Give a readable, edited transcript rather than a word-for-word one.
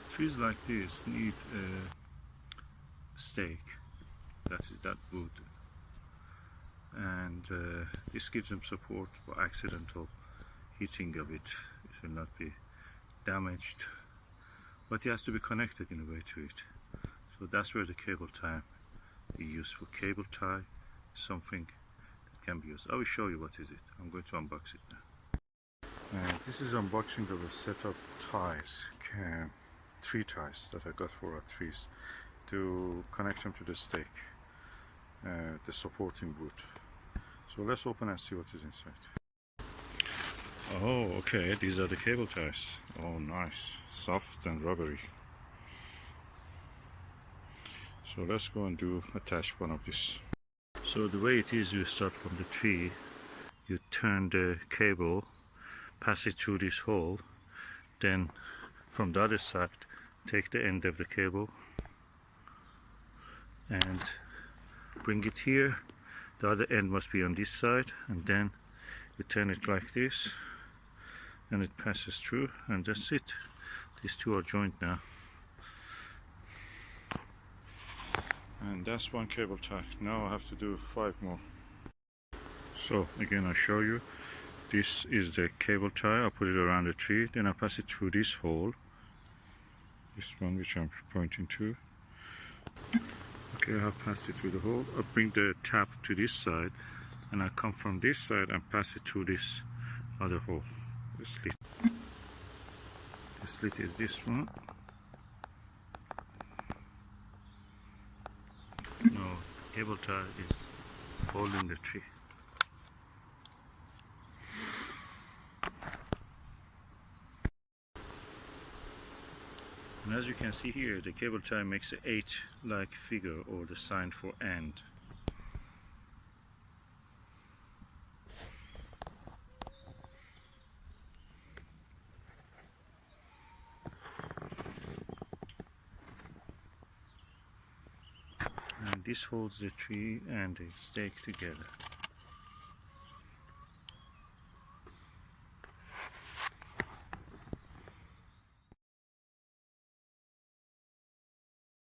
Trees like this need a stake, that is that wood, and this gives them support for accidental hitting of it. It will not be damaged, but it has to be connected in a way to it. So that's where the cable tie is used for. Cable tie, something that can be used. I will show you what is it. I'm going to unbox it now. This is unboxing of a set of ties, tree ties that I got for our trees to connect them to the stake, the supporting wood. So let's open and see what is inside. Oh, okay, these are the cable ties. Oh, nice, soft and rubbery. So let's go and attach one of these. So the way it is, you start from the tree, you turn the cable, pass it through this hole, then from the other side take the end of the cable and bring it here. The other end must be on this side, and then you turn it like this and it passes through, and that's it. These two are joined now, and that's one cable tie. Now I have to do 5 more. So again, I show you, this is the cable tie. I put it around the tree, then I pass it through this hole, this one which I'm pointing to. Okay, I have passed it through the hole. I bring the tap to this side, and I come from this side and pass it through this other hole, the slit. The slit is this one. No, cable tie is holding the tree. And as you can see here, the cable tie makes an H-like figure, or the sign for "and". And this holds the tree and the stake together.